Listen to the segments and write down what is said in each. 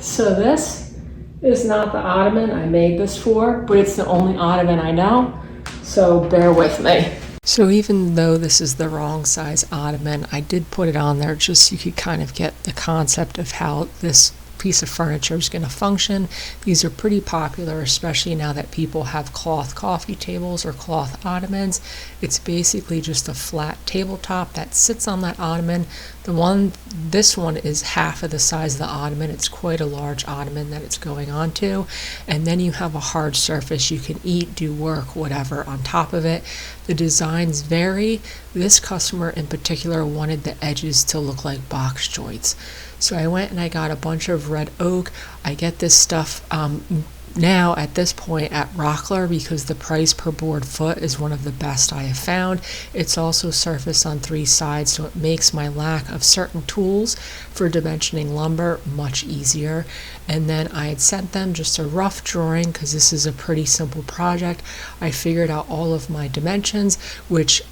So this is not the Ottoman I made this for, but it's the only Ottoman I know, so bear with me. So even though this is the wrong size Ottoman, I did put it on there just so you could kind of get the concept of how this piece of furniture is going to function. These are pretty popular, especially now that people have cloth coffee tables or cloth ottomans. It's basically just a flat tabletop that sits on that ottoman. This one is half of the size of the ottoman. It's quite a large ottoman that it's going onto. And then you have a hard surface you can eat, do work, whatever on top of it. The designs vary. This customer in particular wanted the edges to look like box joints. So I went and I got a bunch of red oak. I get this stuff now at this point at Rockler because the price per board foot is one of the best I have found. It's also surfaced on 3 sides, so it makes my lack of certain tools for dimensioning lumber much easier. And then I had sent them just a rough drawing because this is a pretty simple project. I figured out all of my dimensions, which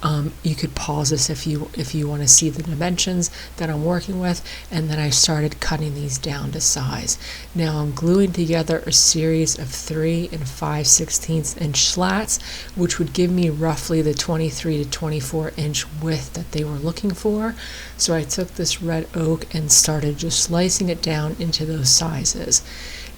you could pause this if you want to see the dimensions that I'm working with, and then I started cutting these down to size. Now I'm gluing together a series of 3 and 5/16 inch slats, which would give me roughly the 23 to 24 inch width that they were looking for. So I took this red oak and started just slicing it down into those sizes.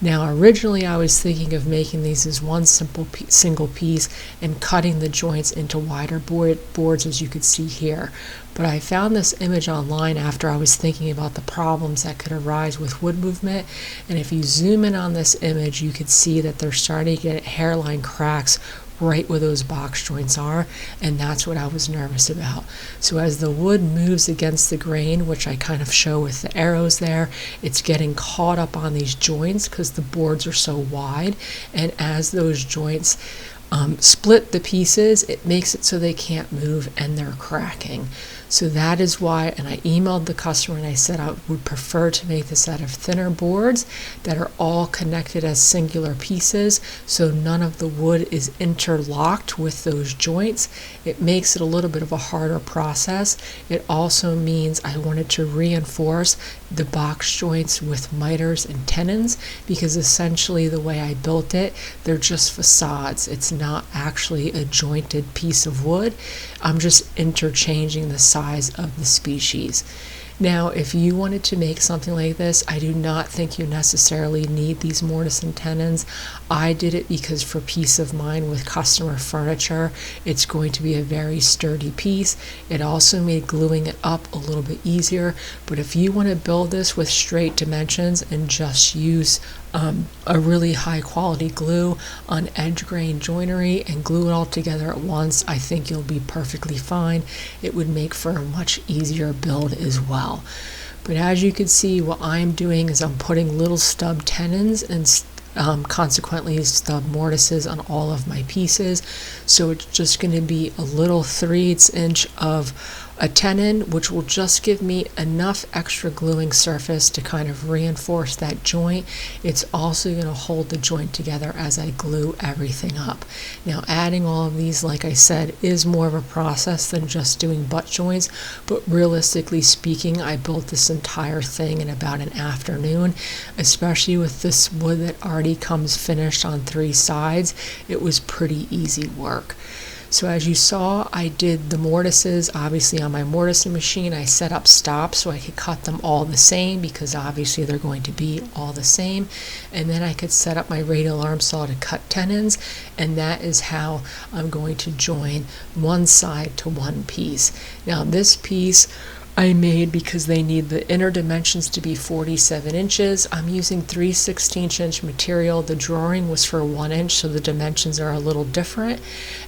Now originally I was thinking of making these as one single piece and cutting the joints into wider boards, as you could see here. But I found this image online after I was thinking about the problems that could arise with wood movement, and if you zoom in on this image you could see that they're starting to get hairline cracks right where those box joints are, and that's what I was nervous about. So as the wood moves against the grain, which I kind of show with the arrows there, it's getting caught up on these joints because the boards are so wide, and as those joints split the pieces, it makes it so they can't move and they're cracking. So that is why, and I emailed the customer and I said I would prefer to make this out of thinner boards that are all connected as singular pieces, so none of the wood is interlocked with those joints. It makes it a little bit of a harder process. It also means I wanted to reinforce the box joints with miters and tenons, because essentially the way I built it, they're just facades. It's not actually a jointed piece of wood. I'm just interchanging the size of the species. Now, if you wanted to make something like this, I do not think you necessarily need these mortise and tenons. I did it because for peace of mind with customer furniture, it's going to be a very sturdy piece. It also made gluing it up a little bit easier, but if you want to build this with straight dimensions and just use a really high quality glue on edge grain joinery and glue it all together at once, I think you'll be perfectly fine. It would make for a much easier build as well. But as you can see, what I'm doing is I'm putting little stub tenons and consequently stub mortises on all of my pieces. So it's just going to be a little 3/8 inch of a tenon, which will just give me enough extra gluing surface to kind of reinforce that joint. It's also going to hold the joint together as I glue everything up. Now adding all of these, like I said, is more of a process than just doing butt joints, but realistically speaking, I built this entire thing in about an afternoon, especially with this wood that already comes finished on 3 sides. It was pretty easy work. So as you saw, I did the mortises obviously on my mortising machine. I set up stops so I could cut them all the same, because obviously they're going to be all the same. And then I could set up my radial arm saw to cut tenons, and that is how I'm going to join one side to one piece. Now this piece I made because they need the inner dimensions to be 47 inches. I'm using 3/16 inch material. The drawing was for 1 inch, so the dimensions are a little different,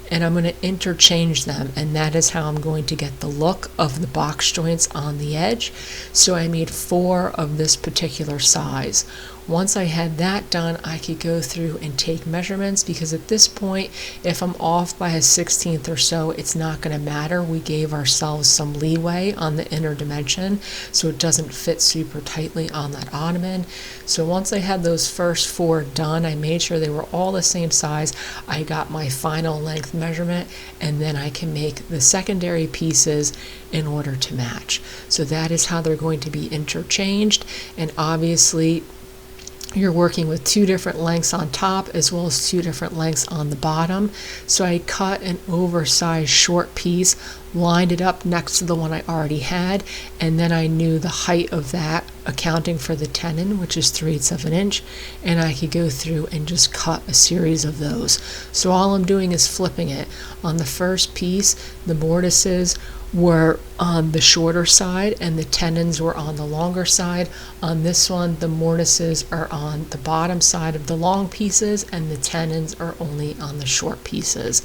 and I'm going to interchange them, and that is how I'm going to get the look of the box joints on the edge. So I made 4 of this particular size. Once I had that done, I could go through and take measurements, because at this point, if I'm off by a 1/16 or so, it's not going to matter. We gave ourselves some leeway on the inner dimension, so it doesn't fit super tightly on that ottoman. So once I had those first 4 done, I made sure they were all the same size. I got my final length measurement, and then I can make the secondary pieces in order to match. So that is how they're going to be interchanged, and obviously you're working with 2 different lengths on top as well as 2 different lengths on the bottom. So I cut an oversized short piece, lined it up next to the one I already had, and then I knew the height of that, accounting for the tenon, which is 3/8 of an inch, and I could go through and just cut a series of those. So all I'm doing is flipping it. On the first piece, the mortises were on the shorter side and the tenons were on the longer side. On this one, the mortises are on the bottom side of the long pieces and the tenons are only on the short pieces.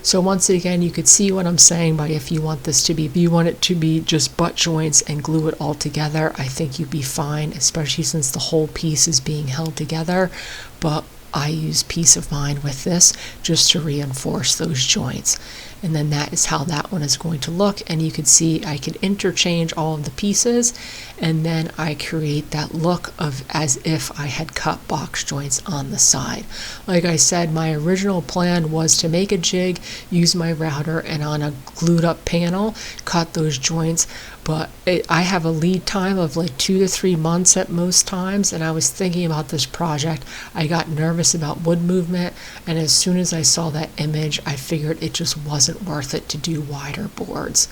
So once again, you could see what I'm saying by if you want it to be just butt joints and glue it all together, I think you'd be fine, especially since the whole piece is being held together. But I use peace of mind with this just to reinforce those joints. And then that is how that one is going to look. And you can see I can interchange all of the pieces, and then I create that look of as if I had cut box joints on the side. Like I said, my original plan was to make a jig, use my router, and on a glued up panel, cut those joints. But I have a lead time of like 2 to 3 months at most times, and I was thinking about this project. I got nervous about wood movement, and as soon as I saw that image, I figured it just wasn't worth it to do wider boards.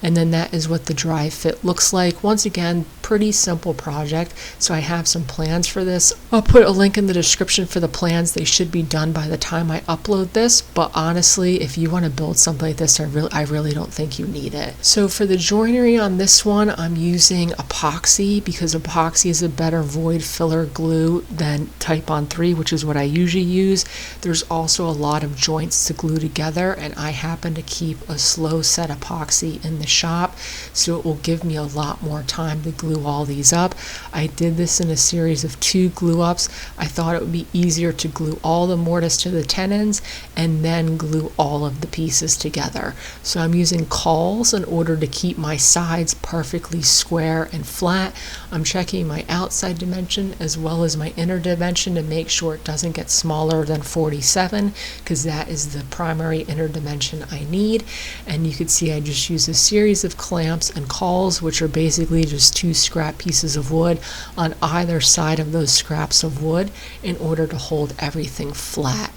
And then that is what the dry fit looks like. Once again, pretty simple project. So I have some plans for this. I'll put a link in the description for the plans. They should be done by the time I upload this. But honestly, if you want to build something like this, I really don't think you need it. So for the joinery on this one, I'm using epoxy because epoxy is a better void filler glue than Type on 3, which is what I usually use. There's also a lot of joints to glue together, and I happen to keep a slow set epoxy in the shop, so it will give me a lot more time to glue all these up. I did this in a series of 2 glue ups. I thought it would be easier to glue all the mortise to the tenons and then glue all of the pieces together. So I'm using cauls in order to keep my sides perfectly square and flat. I'm checking my outside dimension as well as my inner dimension to make sure it doesn't get smaller than 47, because that is the primary inner dimension I need. And you can see I just use a series of clamps and cauls, which are basically just 2 scrap pieces of wood on either side of those scraps of wood in order to hold everything flat.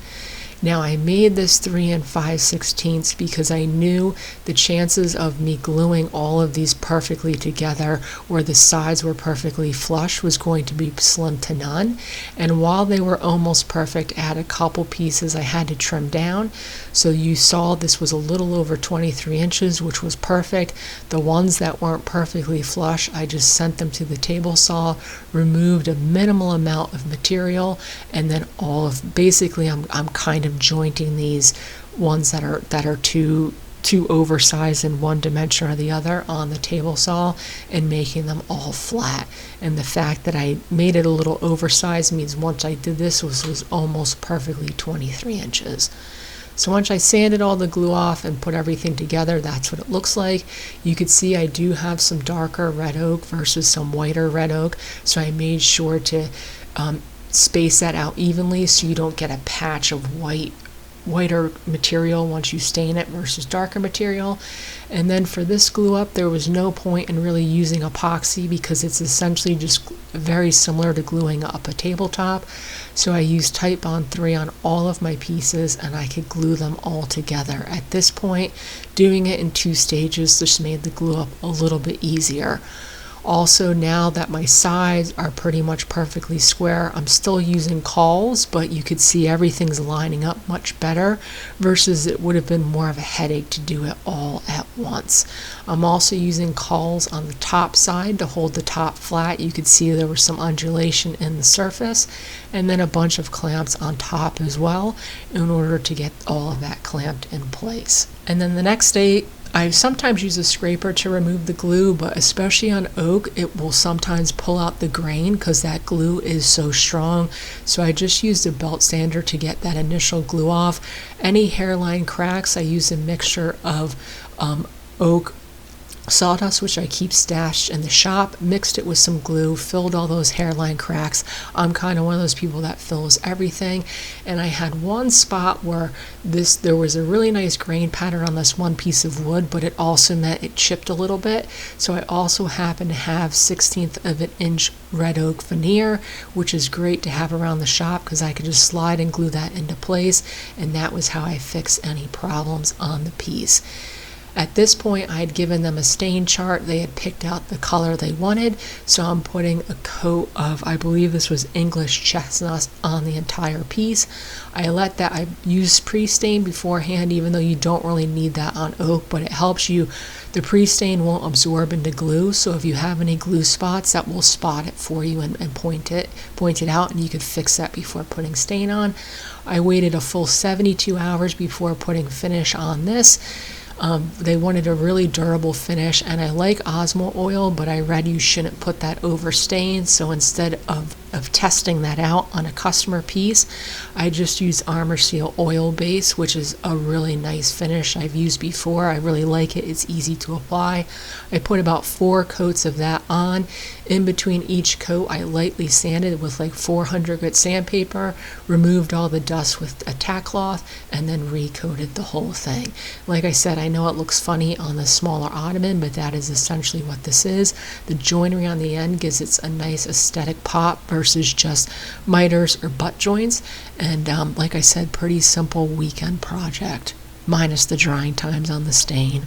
Now I made this 3 5/16 because I knew the chances of me gluing all of these perfectly together where the sides were perfectly flush was going to be slim to none. And while they were almost perfect, I had a couple pieces I had to trim down. So you saw this was a little over 23 inches, which was perfect. The ones that weren't perfectly flush, I just sent them to the table saw, removed a minimal amount of material, and then basically I'm kind of jointing these ones that are too oversized in one dimension or the other on the table saw and making them all flat. And the fact that I made it a little oversized means once I did this was almost perfectly 23 inches. So once I sanded all the glue off and put everything together, that's what it looks like. You could see I do have some darker red oak versus some whiter red oak, so I made sure to space that out evenly so you don't get a patch of whiter material once you stain it versus darker material. And then for this glue up, there was no point in really using epoxy because it's essentially just very similar to gluing up a tabletop. So I used Type on 3 on all of my pieces and I could glue them all together. At this point, doing it in 2 stages just made the glue up a little bit easier. Also, now that my sides are pretty much perfectly square, I'm still using cauls, but you could see everything's lining up much better versus it would have been more of a headache to do it all at once. I'm also using cauls on the top side to hold the top flat. You could see there was some undulation in the surface, and then a bunch of clamps on top as well in order to get all of that clamped in place. And then the next day, I sometimes use a scraper to remove the glue, but especially on oak, it will sometimes pull out the grain because that glue is so strong. So I just used a belt sander to get that initial glue off. Any hairline cracks, I use a mixture of oak sawdust, which I keep stashed in the shop, mixed it with some glue, filled all those hairline cracks. I'm kind of one of those people that fills everything, and I had one spot where there was a really nice grain pattern on this one piece of wood, but it also meant it chipped a little bit. So I also happen to have 1/16 of an inch red oak veneer, which is great to have around the shop because I could just slide and glue that into place, and that was how I fixed any problems on the piece. At this point, I had given them a stain chart. They had picked out the color they wanted, so I'm putting a coat of, I believe this was English chestnut, on the entire piece. I used pre-stain beforehand, even though you don't really need that on oak, but it helps you. The pre-stain won't absorb into glue, so if you have any glue spots, that will spot it for you and point it out, and you could fix that before putting stain on. I waited a full 72 hours before putting finish on this. They wanted a really durable finish, and I like Osmo oil, but I read you shouldn't put that over stain, so instead of testing that out on a customer piece, I just used Armor Seal oil base, which is a really nice finish I've used before. I really like it. It's easy to apply. I put about 4 coats of that on. In between each coat, I lightly sanded with like 400 grit sandpaper, removed all the dust with a tack cloth, and then recoated the whole thing. Like I said, I know it looks funny on the smaller Ottoman, but that is essentially what this is. The joinery on the end gives it a nice aesthetic pop versus just miters or butt joints. And like I said, pretty simple weekend project, minus the drying times on the stain.